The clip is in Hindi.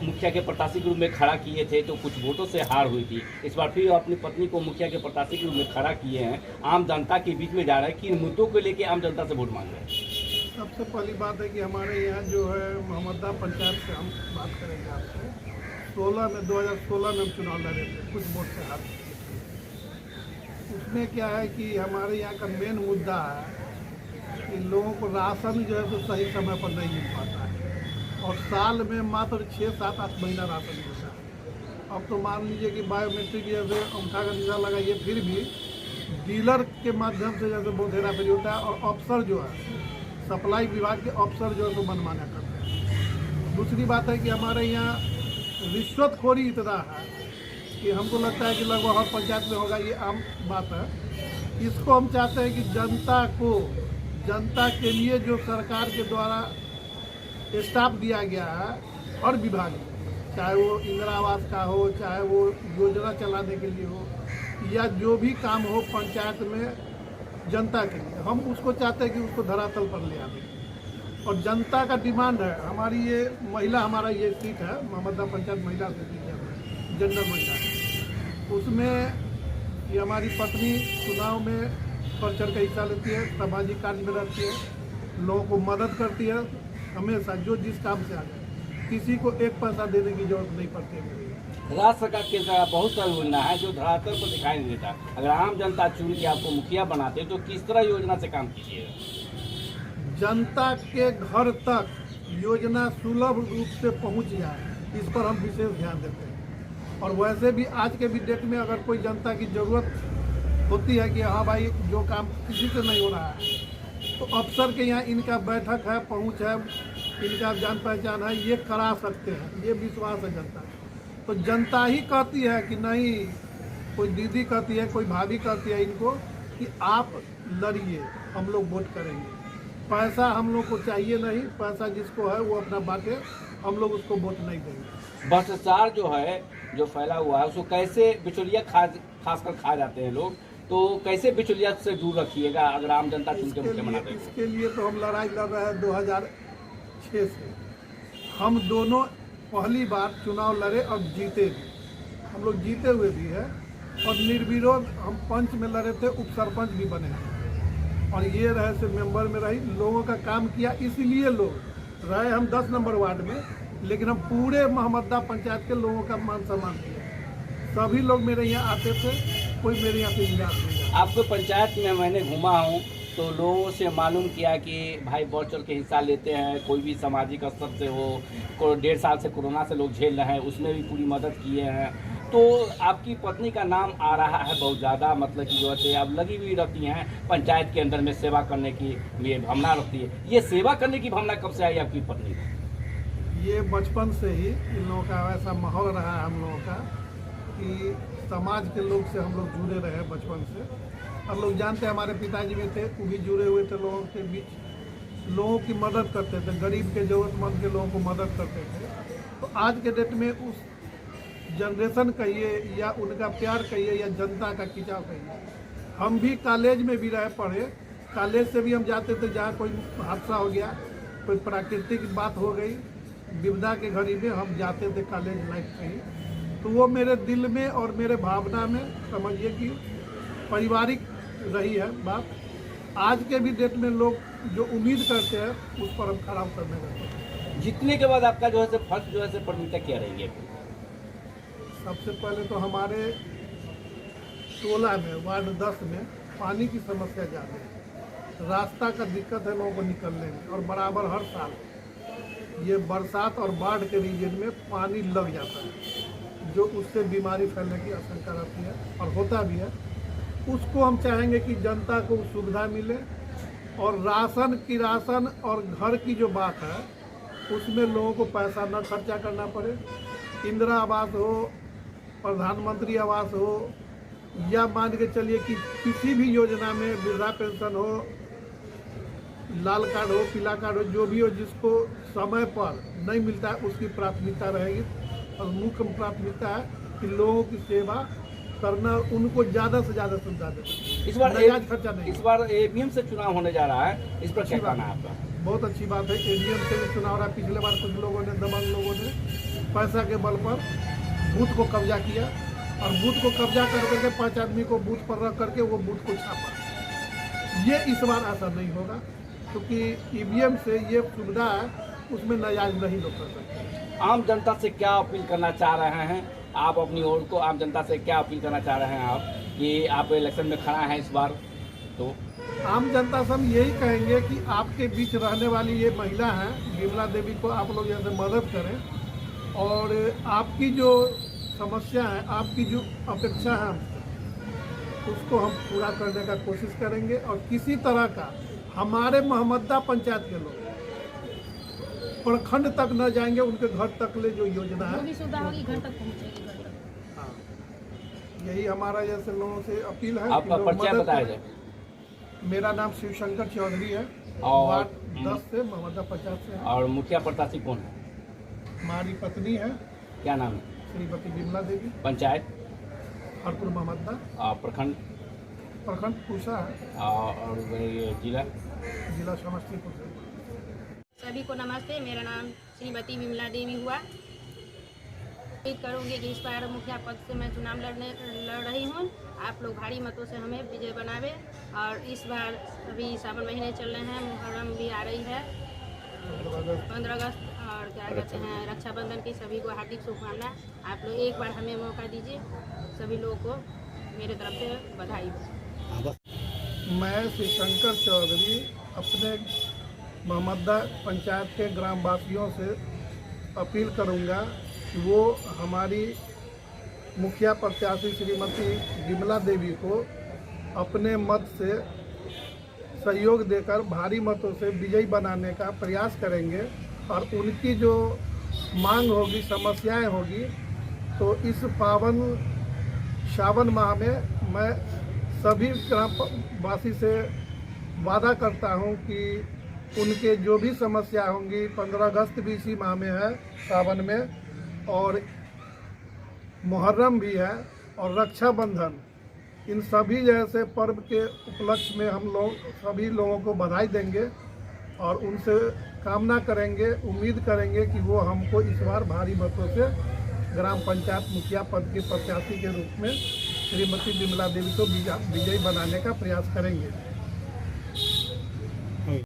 मुखिया के प्रत्याशी के रूप में खड़ा किए थे तो कुछ वोटों से हार हुई थी। इस बार फिर अपनी पत्नी को मुखिया के प्रत्याशी के रूप में खड़ा किए हैं, आम जनता के बीच में जा रहे हैं। किन मुद्दों को लेके आम जनता से वोट मांग रहे हैं? सबसे पहली बात है कि हमारे यहाँ जो है मोहम्मदा पंचायत से हम बात करेंगे आपसे। 2016 में हम चुनाव लड़े थे, कुछ वोट से हार थे। उसमें क्या है कि हमारे यहाँ का मेन मुद्दा है कि लोगों को राशन जो है तो सही समय पर नहीं मिल पाता है, और साल में मात्र 6-7-8 महीना राशन मिलता है। अब तो मान लीजिए कि बायोमेट्रिक जैसे अंगूठा का निशान लगाइए, फिर भी डीलर के माध्यम से जैसे बहुत हेरा फेरी होता है, और अफसर जो है सप्लाई विभाग के अफसर जो है तो मनमाना करते हैं। दूसरी बात है कि हमारे यहाँ रिश्वतखोरी इतना है कि हमको लगता है कि लगभग हर पंचायत में होगा, ये आम बात है। इसको हम चाहते हैं कि जनता के लिए जो सरकार के द्वारा स्टाफ दिया गया है हर विभाग में, चाहे वो इंदिरा आवास का हो, चाहे वो योजना चलाने के लिए हो, या जो भी काम हो पंचायत में जनता के लिए, हम उसको चाहते हैं कि उसको धरातल पर ले आते। और जनता का डिमांड है, हमारी ये महिला, हमारा ये सीट है मोहम्मदा पंचायत महिला से जनरल महिला है, उसमें ये हमारी पत्नी चुनाव में बढ़ चढ़ कर हिस्सा लेती है, सामाजिक कार्य में रहती है, लोगों को मदद करती है हमेशा, जो जिस काम से आ जाए, किसी को एक पैसा देने की जरूरत नहीं पड़ती है। राज्य सरकार के बहुत सारी योजना है जो धरातल पर दिखाई नहीं देता। अगर आम जनता चुन के आपको मुखिया बनाते तो किस तरह योजना से काम कीजिएगा? जनता के घर तक योजना सुलभ रूप से पहुंच जाए, इस पर हम विशेष ध्यान देते हैं। और वैसे भी आज के भी डेट में अगर कोई जनता की ज़रूरत होती है कि हाँ भाई जो काम किसी से नहीं हो रहा है, तो अफसर के यहाँ इनका बैठक है, पहुँच है, इनका जान पहचान है, ये करा सकते हैं, ये विश्वास है जनता। तो जनता ही कहती है कि नहीं, कोई दीदी कहती है, कोई भाभी कहती है इनको कि आप लड़िए, हम लोग वोट करेंगे। पैसा हम लोग को चाहिए नहीं, पैसा जिसको है वो अपना बांटे, हम लोग उसको वोट नहीं देंगे। भ्रष्टाचार जो है जो फैला हुआ है उसको कैसे बिचौलिया खासकर खा जाते हैं लोग, तो कैसे बिचौलिया से दूर रखिएगा अगर आम जनता चुन के मुखिया बनाते हैं? इसके लिए तो हम लड़ाई लड़ रहे हैं 2006 से। हम दोनों पहली बार चुनाव लड़े और जीते भी, हम लोग जीते हुए भी है, और निर्विरोध हम पंच में लड़े थे, उप सरपंच भी बने हैं, और ये रहे से मेंबर में रही, लोगों का काम किया। इसीलिए लोग रहे हम 10 नंबर वार्ड में, लेकिन हम पूरे मोहम्मदा पंचायत के लोगों का मान सम्मान किया। सभी लोग मेरे यहाँ आते थे, कोई मेरे यहाँ से निराश नहीं। आपको पंचायत में मैंने घूमा हूँ तो लोगों से मालूम किया कि भाई बढ़ चढ़ के हिस्सा लेते हैं, कोई भी सामाजिक स्तर से हो, 1.5 साल से कोरोना से लोग झेल रहे हैं, उसमें भी पूरी मदद किए हैं। तो आपकी पत्नी का नाम आ रहा है बहुत ज़्यादा, मतलब कि जो है आप लगी हुई रहती हैं पंचायत के अंदर में सेवा करने की ये भावना रखती है। ये सेवा करने की भावना कब से आई आपकी पत्नी को? ये बचपन से ही इन लोगों का ऐसा माहौल रहा है हम लोगों का कि समाज के लोग से हम लोग जुड़े रहे बचपन से। और लोग जानते हैं हमारे पिताजी भी थे, वो भी जुड़े हुए थे लोगों के बीच, लोगों की मदद करते थे, गरीब के ज़रूरतमंद के लोगों को मदद करते थे। तो आज के डेट में उस जनरेशन कहिए या उनका प्यार कहिए या जनता का खिंचाव कहिए, हम भी कॉलेज में भी रहे पढ़े, कॉलेज से भी हम जाते थे जहाँ कोई हादसा हो गया, कोई प्राकृतिक बात हो गई, विपदा के घड़ी में हम जाते थे कॉलेज लाइफ से ही। तो वो मेरे दिल में और मेरे भावना में समझिए कि पारिवारिक रही है बात। आज के भी डेट में लोग जो उम्मीद करते हैं उस पर हम खड़ा उतरने लगते हैं। जीतने के बाद आपका जो है फर्स्ट जो है प्राथमिकता क्या रहेगी? सबसे पहले तो हमारे 16 में वार्ड 10 में पानी की समस्या ज़्यादा है, रास्ता का दिक्कत है लोगों को निकलने में, और बराबर हर साल ये बरसात और बाढ़ के रीजन में पानी लग जाता है, जो उससे बीमारी फैलने की आशंका रहती है और होता भी है। उसको हम चाहेंगे कि जनता को सुविधा मिले, और राशन और घर की जो बात है उसमें लोगों को पैसा न खर्चा करना पड़े। इंदिरा आवास हो, प्रधानमंत्री आवास हो, या मान के चलिए कि किसी भी योजना में वृद्धा पेंशन हो, लाल कार्ड हो, पीला कार्ड हो, जो भी हो, जिसको समय पर नहीं मिलता है उसकी प्राथमिकता रहेगी। और मुख्य प्राथमिकता है कि लोगों की सेवा करना, उनको ज़्यादा से ज़्यादा सुविधा देना। इस बार नजायज खर्चा नहीं। इस बार ईवीएम से चुनाव होने जा रहा है, इस पर क्या कहना है आपका? बहुत अच्छी बात है। ईवीएम से भी चुनाव रहा। पिछले बार कुछ लोगों ने, दबंग लोगों ने पैसा के बल पर बूथ को कब्जा किया और बूथ को कब्जा करके 5 आदमी को बूथ पर रख करके वो बूथ को छापा। ये इस बार ऐसा नहीं होगा, क्योंकि ईवीएम से ये सुविधा है, उसमें नजायज नहीं लोग कर सकते। आम जनता से क्या अपील करना चाह रहे हैं आप? अपनी ओर को आम जनता से क्या अपील करना चाह रहे हैं आप कि आप इलेक्शन में खड़ा हैं इस बार? तो आम जनता से हम यही कहेंगे कि आपके बीच रहने वाली ये महिला है विमला देवी को आप लोग जैसे मदद करें और आपकी जो समस्या है, आपकी जो अपेक्षा है उसको हम पूरा करने का कोशिश करेंगे। और किसी तरह का हमारे मोहम्मदा पंचायत के लोग प्रखंड तक न जाएंगे, उनके घर तक ले जो योजना है सुविधा होगी घर तक पहुँचेगी। हाँ, यही हमारा जैसे लोगों से अपील है। आपका परिचय बताया जाए। मेरा नाम शिवशंकर चौधरी है और वार्ड 10 से मोहम्मदा पंचायत से है। और मुखिया प्रत्याशी कौन है? हमारी पत्नी है क्या नाम है? श्रीमती विमला देवी। पंचायत हरपुर मोहम्मदा। प्रखंड पूसा है और ये जिला जिला समस्तीपुर से। सभी को नमस्ते। मेरा नाम श्रीमती विमला देवी हुआ। उम्मीद करूँगी कि इस बार मुखिया पद से मैं चुनाव लड़ रही हूँ। आप लोग भारी मतों से हमें विजय बनावे। और इस बार अभी सावन महीने चल रहे हैं, मुहर्रम भी आ रही है, 15 अगस्त और क्या कहते हैं रक्षाबंधन की सभी को हार्दिक शुभकामना। आप लोग एक बार हमें मौका दीजिए। सभी लोगों को मेरे तरफ से बधाई। मैं शिवशंकर चौधरी अपने मोहम्मदा पंचायत के ग्रामवासियों से अपील करूंगा कि वो हमारी मुखिया प्रत्याशी श्रीमती विमला देवी को अपने मत से सहयोग देकर भारी मतों से विजयी बनाने का प्रयास करेंगे। और उनकी जो मांग होगी, समस्याएं होगी, तो इस पावन सावन माह में मैं सभी ग्रामवासी से वादा करता हूं कि उनके जो भी समस्या होंगी, 15 अगस्त भी इसी माह में है सावन में, और मुहर्रम भी है और रक्षाबंधन, इन सभी जैसे पर्व के उपलक्ष्य में हम लोग सभी लोगों को बधाई देंगे और उनसे कामना करेंगे, उम्मीद करेंगे कि वो हमको इस बार भारी मतों से ग्राम पंचायत मुखिया पद के प्रत्याशी के रूप में श्रीमती विमला देवी को विजयी बनाने का प्रयास करेंगे।